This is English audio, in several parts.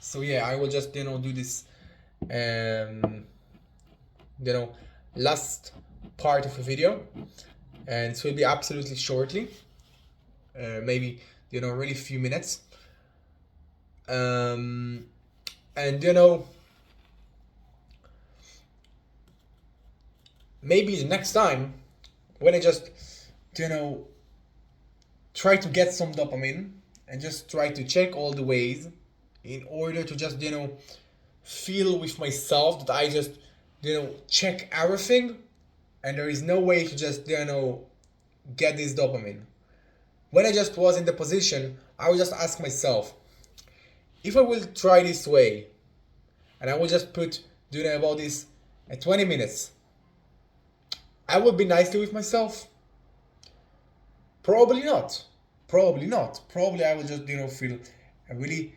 So yeah, I will just do this um you know last part of the video, and it will be absolutely shortly, maybe really few minutes. um and maybe the next time when I just you know try to get some dopamine and just try to check all the ways in order to just feel with myself that I just check everything, and there is no way to just get this dopamine. When I just was in the position, I would just ask myself, if I will try this way and I will just put about this at 20 minutes, I would be nicely with myself. Probably not. Probably not. Probably I will just feel really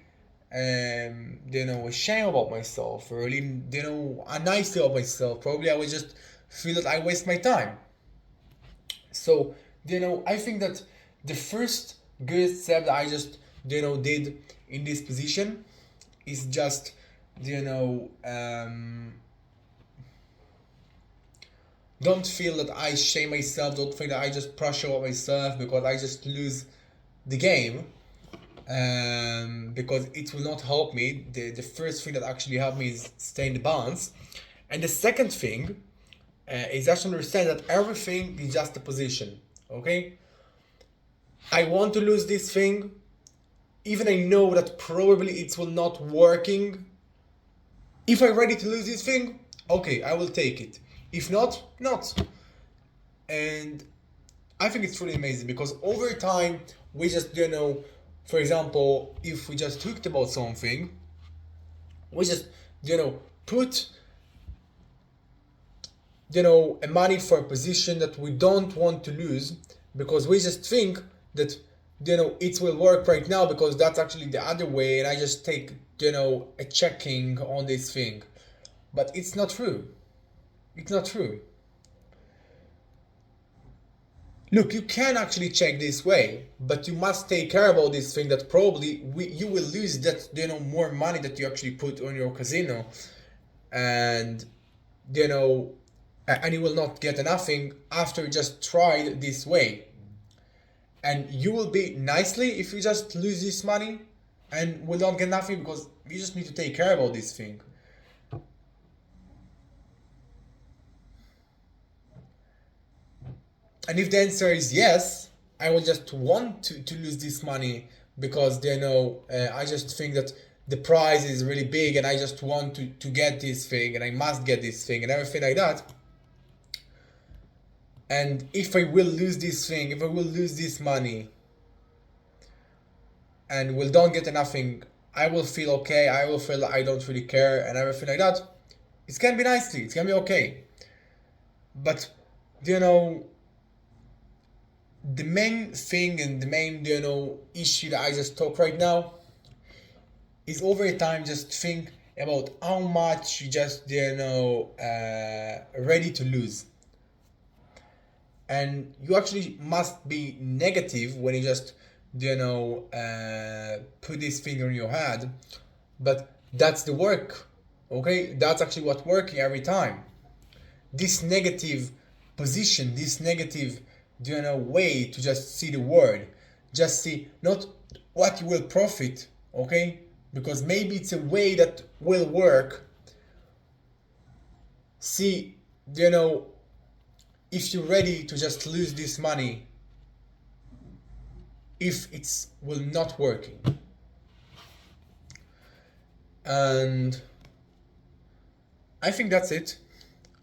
ashamed about myself, or really unnicely about myself. Probably I will just feel that I waste my time. So I think that the first good step that I just did in this position is just don't feel that I shame myself. Don't think that I just pressure about myself because I just lose the game. Because it will not help me. The first thing that actually helped me is stay in the balance. And the second thing is actually understand that everything is just a position. Okay? I want to lose this thing. Even I know that probably it will not working. If I'm ready to lose this thing, okay, I will take it. If not, not. And I think it's really amazing because over time we just for example, if we just talked about something, we just put a money for a position that we don't want to lose, because we just think that it will work right now because that's actually the other way, and I just take a checking on this thing. But it's not true. It's not true. Look, you can actually check this way, but you must take care about this thing that probably you will lose that more money that you actually put on your casino, and and you will not get nothing after you just tried this way. And you will be nicely if you just lose this money and will not get nothing, because you just need to take care about this thing. And if the answer is yes, I will just want to lose this money because I just think that the prize is really big and I just want to get this thing and I must get this thing and everything like that. And if I will lose this thing, if I will lose this money and will don't get nothing, I will feel okay, I will feel I don't really care and everything like that. It can be nicely, it can be okay. But the main thing and the main issue that I just talk right now is over time just think about how much you just ready to lose. And you actually must be negative when you just put this finger in your head, but that's the work. Okay, that's actually what working every time. This negative position, this negative way to just see the world, just see not what you will profit. Okay, because maybe it's a way that will work. See if you're ready to just lose this money, if it's will not working. And I think that's it.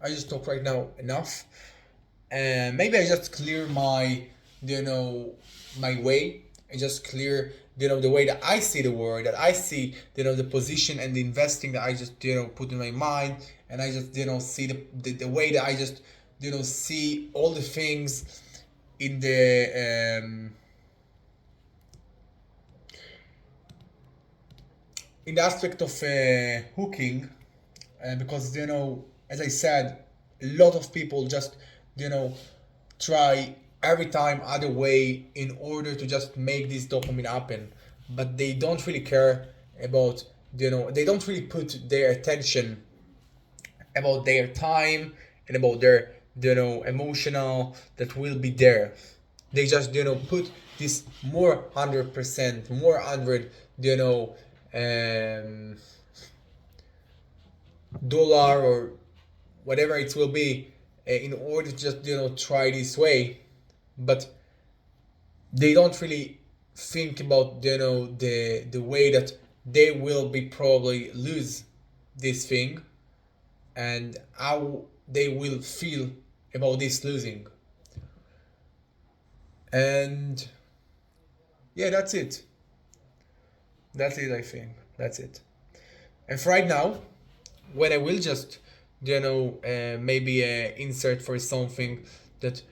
I just talk right now enough, and maybe I just clear my my way. I just clear the way that I see the world, that I see the position and the investing that I just put in my mind, and I just see the way that I just see all the things in the aspect of hooking, because as I said, a lot of people just try every time other way in order to just make this dopamine happen, but they don't really care about they don't really put their attention about their time and about their emotional that will be there. They just put this more 100% more 100 um dollar or whatever it will be, in order to just try this way. But they don't really think about the way that they will be probably lose this thing, and how they will feel about this losing. And yeah, that's it. That's it, I think. That's it. And for right now, when I will just maybe insert for something that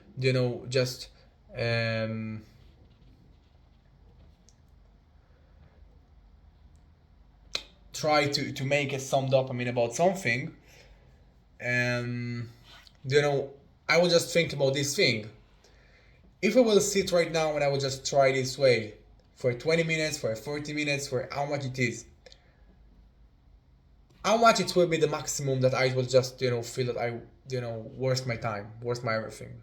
just um try to make a some dopamine about something. um you know I will just think about this thing. If I will sit right now and I will just try this way for 20 minutes, for 40 minutes, for how much it is, how much it will be the maximum that I will just feel that I waste my time, waste my everything.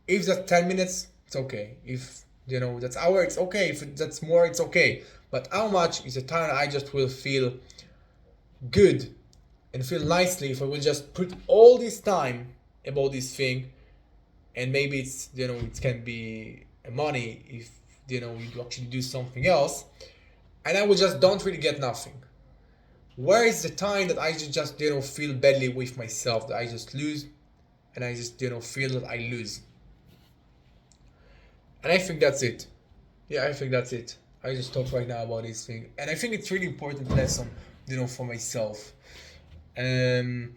If that's 10 minutes, it's okay. If that's hour, it's okay. If that's more, it's okay. But how much is the time I just will feel good and feel nicely if I will just put all this time about this thing. And maybe it's it can be money if you actually do something else, and I will just don't really get nothing. Where is the time that I just feel badly with myself, that I just lose, and I just feel that I lose. And I think that's it. Yeah, I think that's it. I just talk right now about this thing, and I think it's really important lesson for myself. um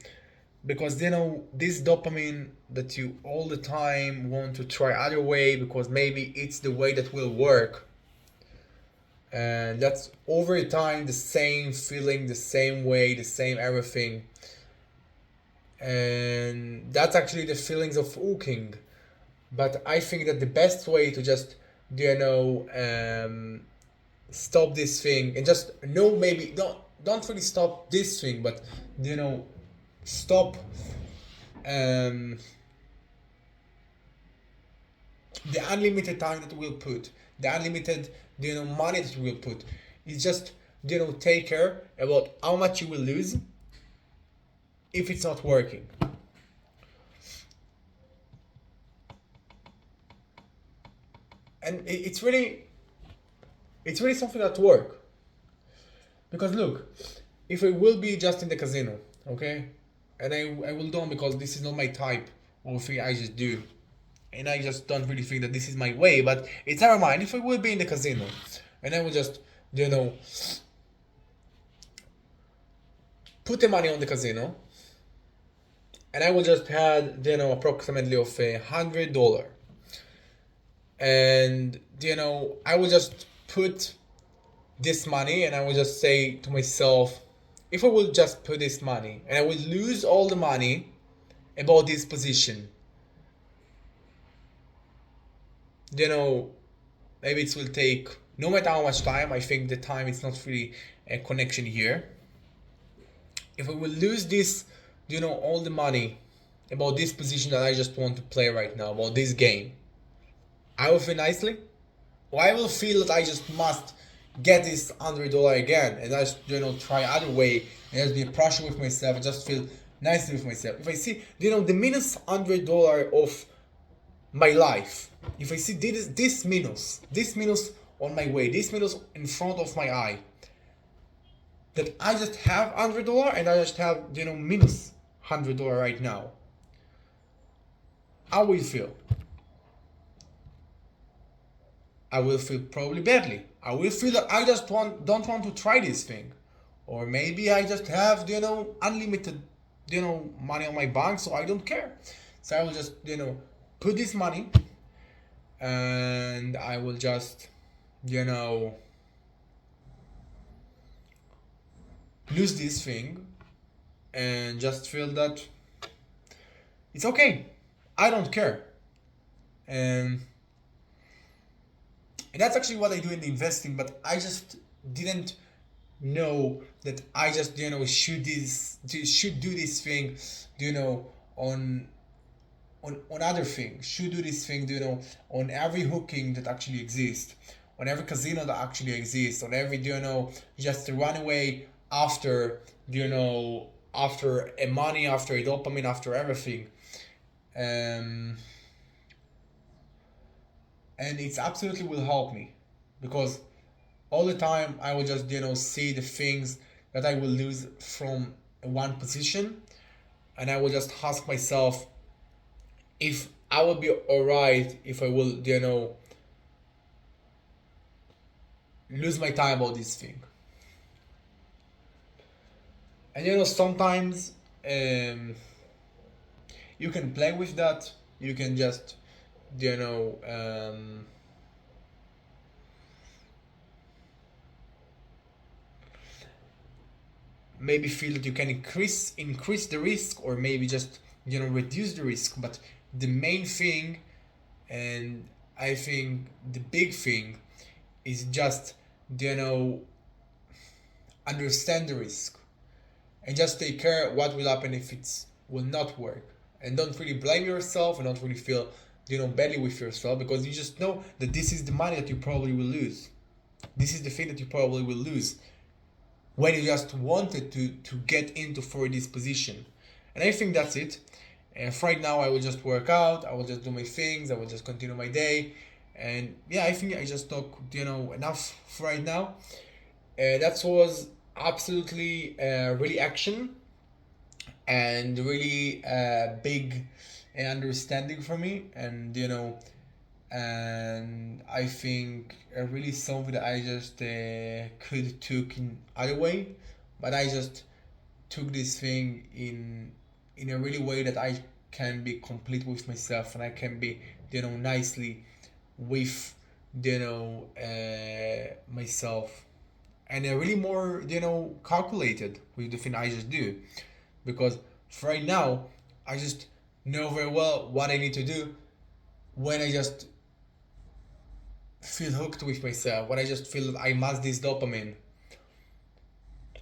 because this dopamine that you all the time want to try other way because maybe it's the way that will work, and that's over time the same feeling, the same way, the same everything. And that's actually the feelings of hooking. But I think that the best way to just stop this thing, and just no, maybe don't really stop this thing, but stop um the unlimited time that we'll put, the unlimited money that we'll put. Is just take care about how much you will lose if it's not working. And it's really something that work. Because look, if I will be just in the casino, okay, and I will don't, because this is not my type of thing I just do, and I just don't really think that this is my way. But it's never mind. If I will be in the casino, and I will just you know put the money on the casino, and I will just had approximately of $100, and I will just put this money, and I will just say to myself, if I will just put this money and I will lose all the money about this position, you know maybe it will take, no matter how much time. I think the time is not really a connection here. If I will lose this, all the money about this position that I just want to play right now, about this game, I will feel nicely, or I will feel that I just must get this $100 again, and I just try other way, and just be pressure with myself and just feel nicely with myself. If I see the minus $100 of my life, if I see this minus on my way, this minus in front of my eye, that I just have $100 and I just have minus $100 right now, how will you feel? I will feel probably badly. I will feel that I just don't want to try this thing, or maybe I just have unlimited money on my bank, so I don't care. So I will just put this money, and I will just you know lose this thing, and just feel that it's okay. I don't care. And And that's actually what I do in the investing, but I just didn't know that I just should do this thing, you know, on on other things, should do this thing, on every hooking that actually exists, on every casino that actually exists, on every, just to run away after, after a money, after a dopamine, after everything. Um, and it's absolutely will help me because all the time I will just, see the things that I will lose from one position, and I will just ask myself if I will be alright if I will, lose my time about this thing. And sometimes um, you can play with that. You can just, you know, um, maybe feel that you can increase the risk, or maybe just, reduce the risk. But the main thing, and I think the big thing, is just, you know understand the risk and just take care what will happen if it will not work, and don't really blame yourself and don't really feel, badly with yourself, because you just know that this is the money that you probably will lose. This is the thing that you probably will lose when you just wanted to get into for this position. And I think that's it. And for right now, I will just work out. I will just do my things. I will just continue my day. And yeah, I think I just talk, enough for right now. That was absolutely really action and really big understanding for me. And and I think really something that I just could took in other way, but I just took this thing in a really way that I can be complete with myself, and I can be, nicely with, myself, and really more, calculated with the thing I just do, because for right now I just know very well what I need to do when I just feel hooked with myself, when I just feel that I must this dopamine.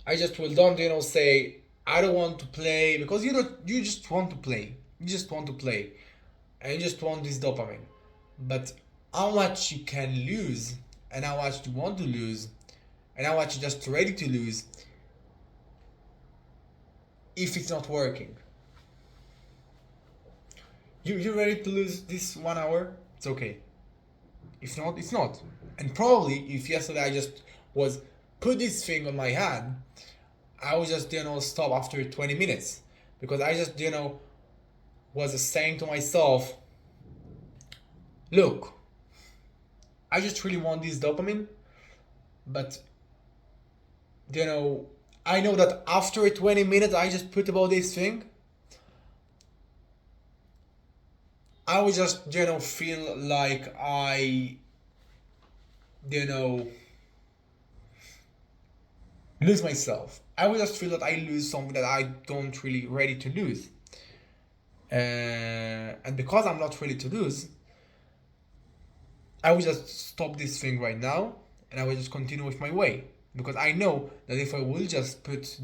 I just will don't, say I don't want to play, because you just want to play. You just want to play. And you just want this dopamine. But how much you can lose, and how much you want to lose, and how much you're just ready to lose if it's not working. You ready to lose this 1 hour? It's okay. If not, it's not. And probably if yesterday I just was put this thing on my head, I would just, stop after 20 minutes. Because I just, was saying to myself, look, I just really want this dopamine, but, I know that after 20 minutes I just put about this thing, I would just, feel like I, you know, lose myself. I would just feel that I lose something that I don't really ready to lose. And because I'm not ready to lose, I will just stop this thing right now, and I will just continue with my way. Because I know that if I will just put,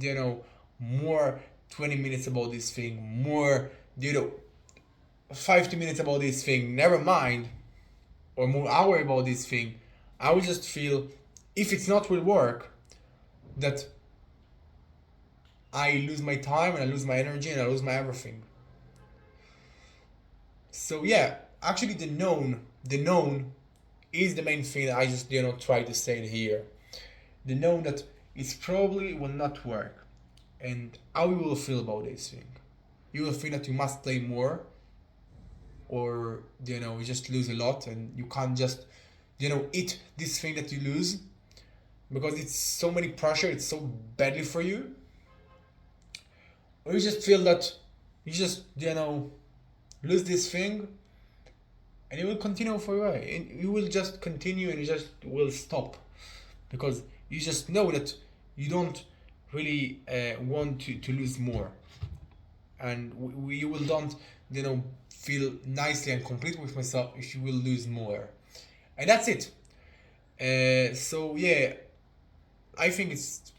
more 20 minutes about this thing, more, 50 minutes about this thing, never mind, or more hour about this thing, I will just feel, if it's not will work, that I lose my time and I lose my energy and I lose my everything. So yeah, actually the known is the main thing that I just, try to say here. The known that it probably will not work. And how you will feel about this thing? You will feel that you must play more, or you just lose a lot and you can't just, eat this thing that you lose, because it's so many pressure, it's so badly for you. Or you just feel that you just, lose this thing, and you will continue for a while, and you will just continue and you just will stop, because you just know that you don't really want to lose more, and you will don't, feel nicely and complete with myself if you will lose more. And that's it. So yeah, I think it's